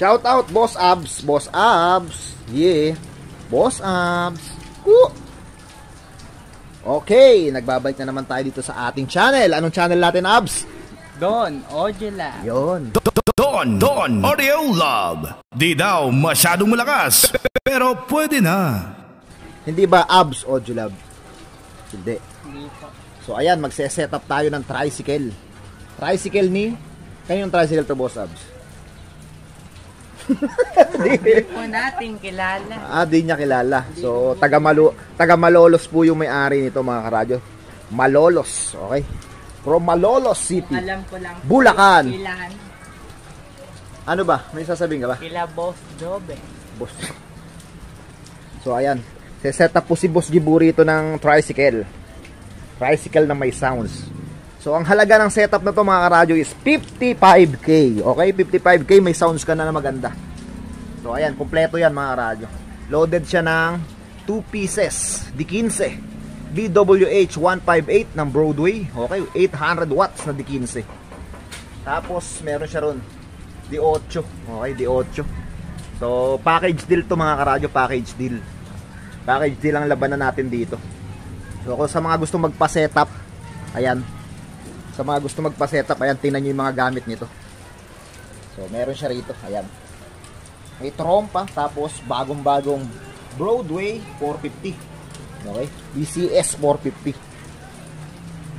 Shout out, Boss Abs. Boss Abs. Yeah. Boss Abs. Woo! Okay, nagbabalik na naman tayo dito sa ating channel. Anong channel natin, Abs? Don Audio Lab. Yun. Don Audio Lab. Di daw masyadong malakas, pero pwede na. Hindi ba Abs Audio Lab? Hindi. Hindi po. So ayan, magse-setup tayo ng tricycle. Tricycle ni? Kanyang tricycle to, Boss Abs? Hindi po natin kilala. Di niya kilala. So, taga Malolos po yung may-ari nito, mga karadyo. Malolos, okay? From Malolos City. Alam ko lang. Bulacan. Kilan. Ano ba? May sasabihin ka ba? Kila Boss Jobe. Boss. So, ayan. Set up po si Boss Giburito ng tricycle. Tricycle na may sounds. So, ang halaga ng setup na to, mga karadyo, is 55K. Okay? 55K, may sounds ka na maganda. So, ayan, kompleto yan, mga karadyo. Loaded siya ng 2 pieces, D15, BWH-158 ng Broadway. Okay? 800 watts na D15. Tapos, meron siya ron, D8. Okay? D8. So, package deal to, mga karadyo. Package deal. Package deal ang labanan natin dito. So, kung sa mga gustong magpa-setup, ayan, sa mga gusto magpa-setup, ayan, tingnan nyo yung mga gamit nito. So, meron siya rito, ayan. May trompa, tapos bagong-bagong Broadway 450. Okay? BCS 450.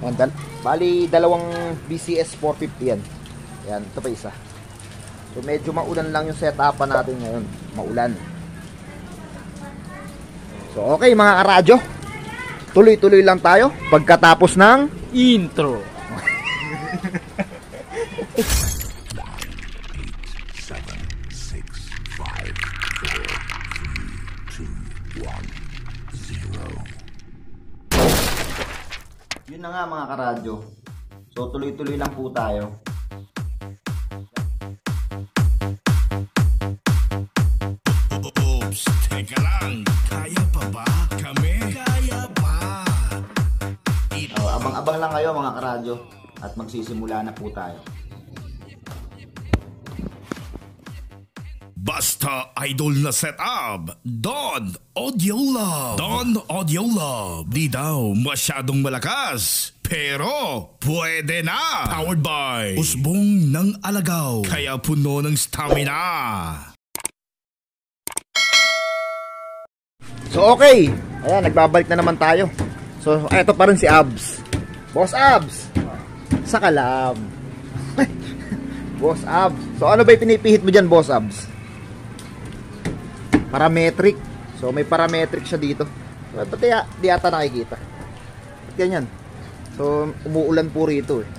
Ayan, bali, dalawang BCS 450 yan. Ayan, ito pa isa. So, medyo maulan lang yung setupan natin ngayon. Maulan. So, okay, mga karadyo. Tuloy-tuloy lang tayo pagkatapos ng intro. 8, 7, 6, 5, 4, 3, 2, 1, 0. Yun na nga, mga karadyo. So tuloy-tuloy lang po tayo. Oops, teka lang. Kaya pa ba? Kami? Kaya pa. Abang-abang lang kayo, mga karadyo. At magsisimula na po tayo. Basta idol na setup. Don Audio Lab. Don Audio Lab. Di daw masyadong malakas, pero pwede na. Powered by Usbong ng Alagaw. Kaya puno ng stamina. So okay. Ayan, nagbabalik na naman tayo. So eto pa rin si Abs. Boss Abs. Sa kalam. Boss Abs. So ano ba yung pinipihit mo dyan, Boss Abs? Parametric. So may parametric siya dito. Pati di ata nakikita. At ganyan. So umuulan po rito eh.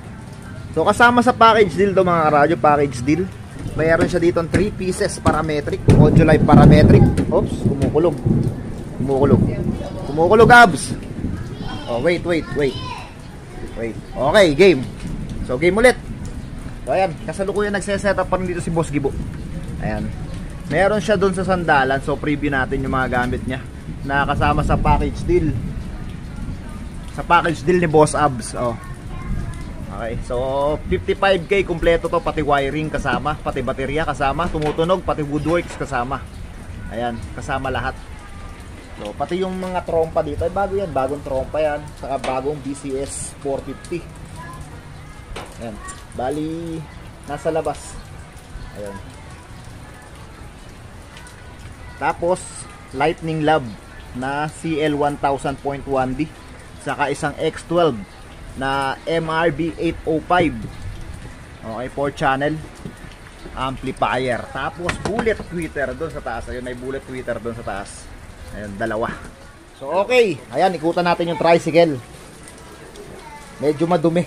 So kasama sa package deal to, mga karadyo, package deal. Mayroon siya dito 3 pieces parametric, audio live parametric. Oops, kumukulog. Kumukulog, Abs. Oh, wait. Okay, game. So game ulit. So ayan, kasalukuyan nagse-setup pa rin dito si Boss Gibo. Ayan. Meron siya doon sa sandalan. So preview natin yung mga gamit niya na kasama sa package deal. Sa package deal ni Boss Abs. Oh. Okay, so 55K kumpleto to, pati wiring kasama, pati baterya kasama, tumutunog, pati woodworks kasama. Ayan, kasama lahat. So pati yung mga trompa dito, ay bago yan, bagong trompa yan, saka bagong BCS 450. Ayan, bali nasa labas. Ayan. Tapos Lightning Lab na CL1000.1D, saka isang X12 na MRB 805. Okay, 4 channel amplifier. Tapos bullet tweeter doon sa taas. Ayun, may bullet tweeter doon sa taas. Ayun, dalawa. So okay, ayan, ikutan natin yung tricycle. Medyo madumi.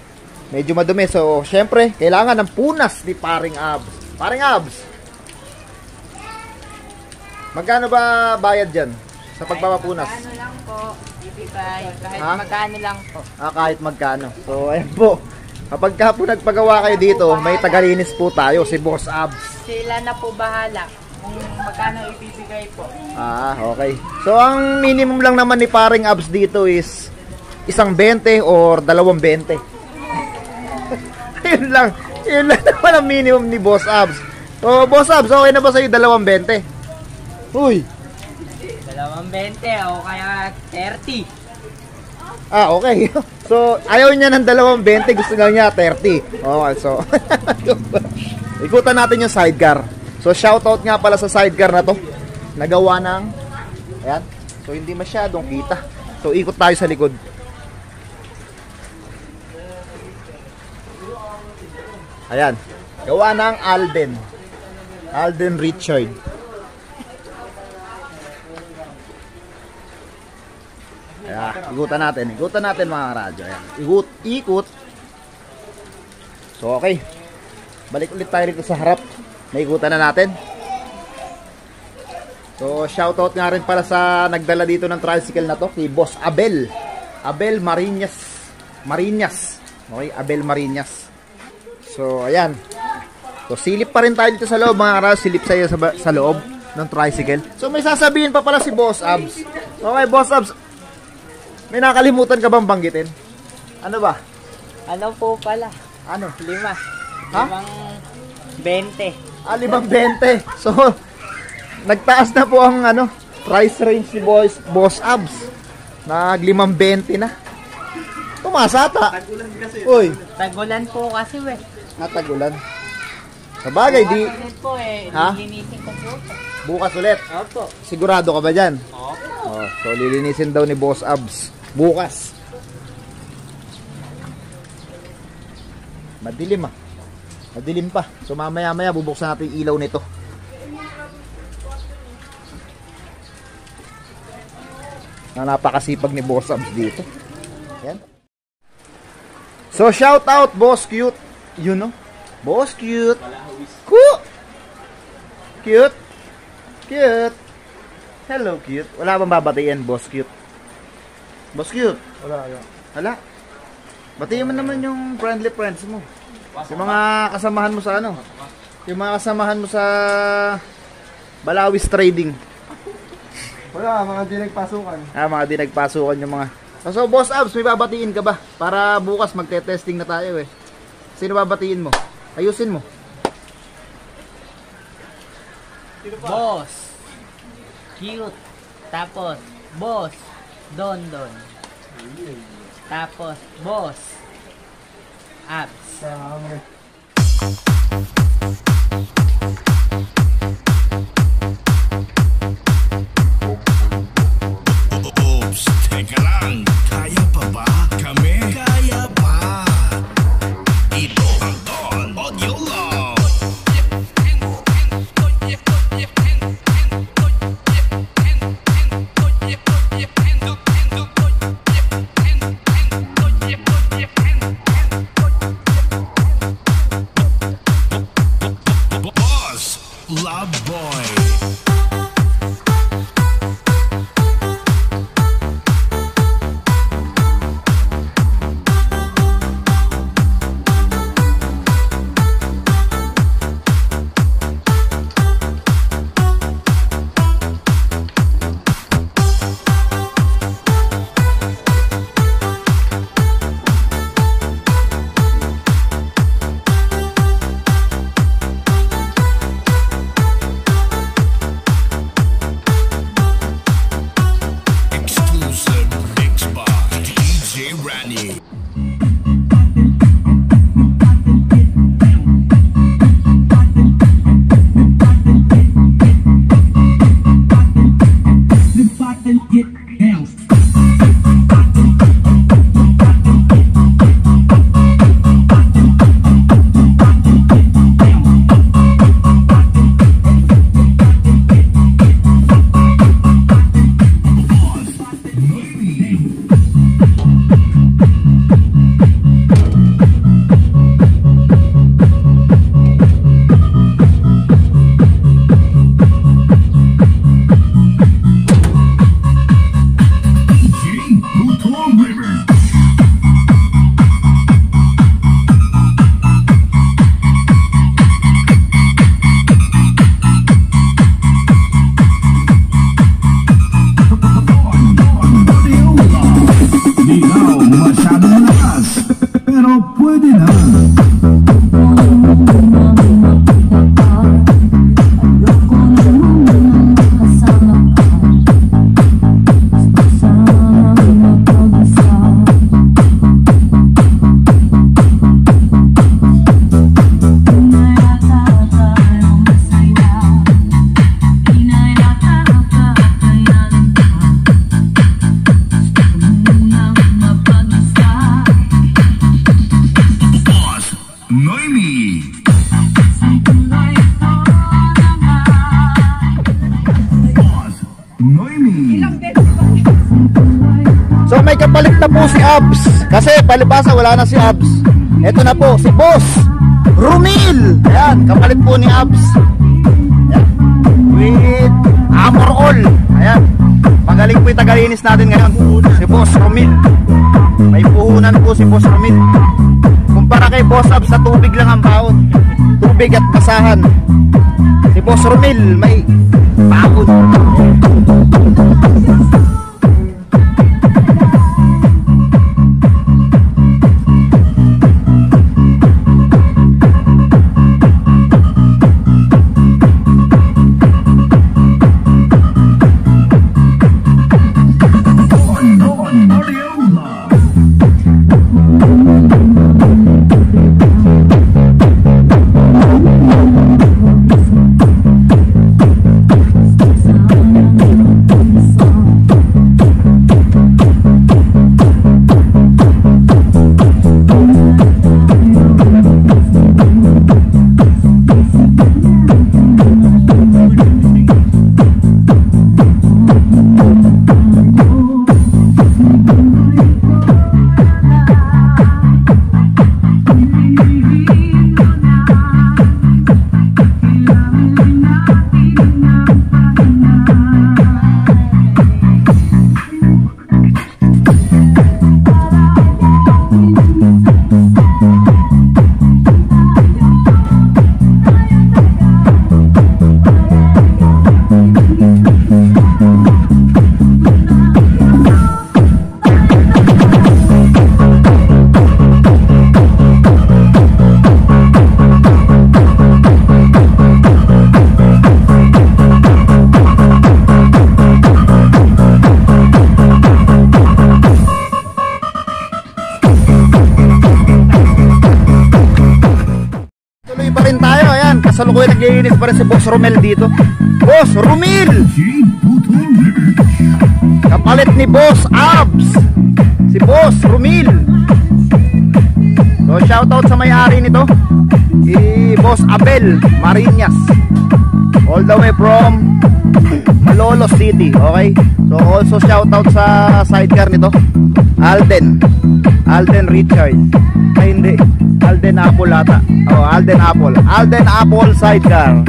So syempre, kailangan ng punas ni Paring Abs. Paring Abs, magkano ba bayad dyan sa pagpapapunas? Magkano lang po, ibigay. Kahit magkano lang po. Kahit magkano. So, ayan po. Kapag ka po nagpagawa kayo dito, may tagalinis po tayo, si Boss Abs. Sila na po bahala kung magkano ibibigay po. Okay. So, ang minimum lang naman ni Paring Abs dito is isang 20 or 2 20. Yun lang naman ang minimum ni Boss Abs. So, Boss Abs, okay na ba sa'yo 220? Uy! 220 o kaya 30. Ah, okay. So, ayaw niya ng 220, gusto lang niya 30. Okay, so. Ikutan natin yung sidecar. So, shoutout nga pala sa sidecar na to. Nagawa ng, ayan. So, hindi masyadong kita. So, ikot tayo sa likod. Ayan. Gawa ng Alden. Alden Richard. Ayan. Ikutan natin. Ikutan natin mga radyo. Ayan. Ikot. So, okay. Balik ulit tayo rito sa harap. Naikutan na natin. So, shoutout nga rin pala sa nagdala dito ng tricycle na to, si Boss Abel. Abel Marinas. Okay, Abel Marinas. So, ayan. So, silip pa rin tayo dito sa loob, mga karas. Silip sa'yo sa loob ng tricycle. So, may sasabihin pa pala si Boss Abs. Okay, Boss Abs. May nakalimutan ka bang banggitin? Ano ba? Ano po pala? Ano? 5. Ha? 20. 5.20. So, nagtaas na po ang price range ni Boss Abs. Nag 5.20 na. Tumasata. Tagulan kasi. Uy. Tagulan po kasi Natagulan. Sa bagay, di... Bukas po Ha? lilinisin ko po. Bukas ulit. Opo. Sigurado ka ba dyan? Opo. Oh, so, lilinisin daw ni Boss Abs. Bukas. Madilim Madilim pa. So, mamaya-maya bubuksan natin yung ilaw nito. Napakasipag ni Boss Abs dito. Yan. So, shout out, Boss Cute. You know? Boss Cute. Cute. Cute. Hello, Cute. Wala bang babatiin, Boss Cute? Boss Cute. Wala. Batiin mo naman yung friendly friends mo. Yung mga kasamahan mo sa Yung mga kasamahan mo sa Balawis Trading. Wala, mga di nagpasukan. Mga di nagpasukan yung mga... So, Boss Abs, may babatiin ka ba? Para bukas magte-testing na tayo eh. Sino babatiin mo? Ayusin mo. Boss. Cute. Tapos, Boss. Don. Tapos, Boss. Abs. Oops, teka lang. Kaya pa ba? Kami? Kaya pa. Ito ang Don Audio Love. may kapalit na po si Abs. Kasi palibasa wala na si Abs. Ito na po si Boss Romil. Ayan, kapalit po ni Abs. Ayan. With Amor All. Ayan. Magaling po yung tagalinis natin ngayon. Si Boss Romil. May puhunan po si Boss Romil. Kumpara kay Boss Abs sa tubig lang ang baon. Tubig at basahan. Si Boss Romil may baon. Kasalukuyan naglinis pa rin si Boss Romel dito. Boss Romil! Kapalit ni Boss Abs, si Boss Romil. So shoutout sa may-ari nito, si Boss Abel Marinas, all the way from Malolos City. Okay, so also shoutout sa sidecar nito, Alden Richard. Ay hindi, Alden Apple ata. Oh, Alden Apple sidecar.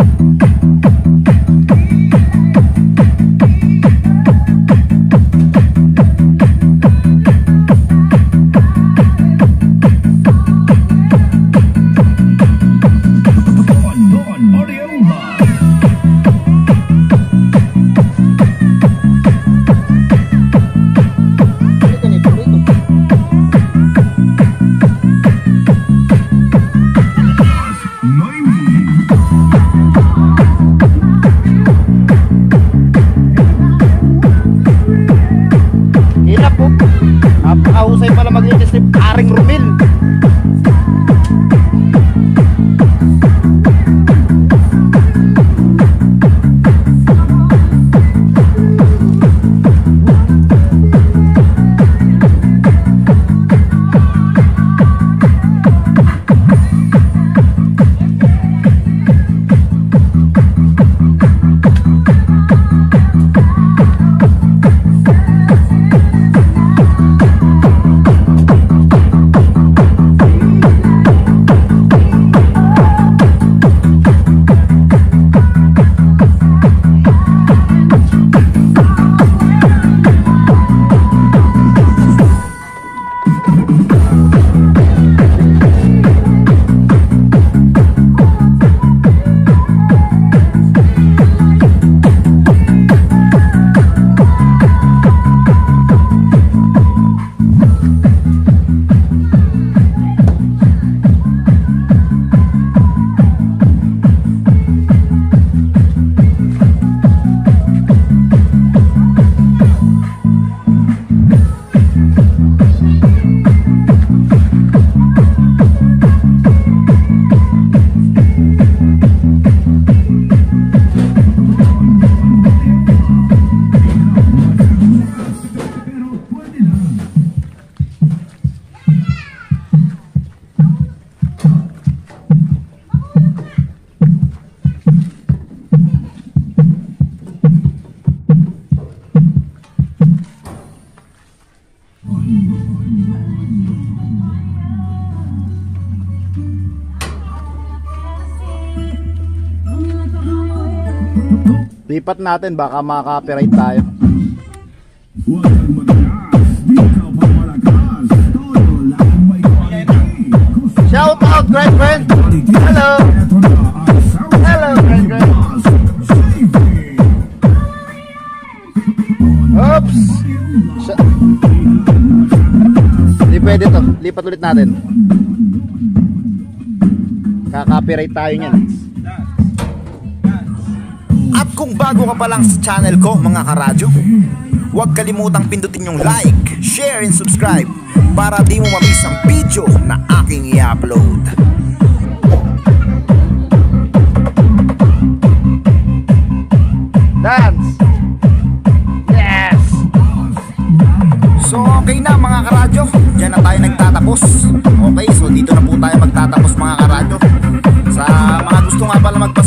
Lipat natin, baka maka-copyright tayo. Shout out, great friend. Hello. Hello, great friend. Oops. Hindi pwede to. Lipat ulit natin. Kaka-copyright tayo niyan. At kung bago ka pa lang sa channel ko, mga karadyo, huwag kalimutang pindutin yung like, share, and subscribe para di mo mamiss ang video na aking i-upload. Dance! Yes! So okay na mga karadyo, dyan na tayo nagtatapos. Okay, so dito na po tayo magtatapos mga karadyo. Sa mga gusto nga pala magpas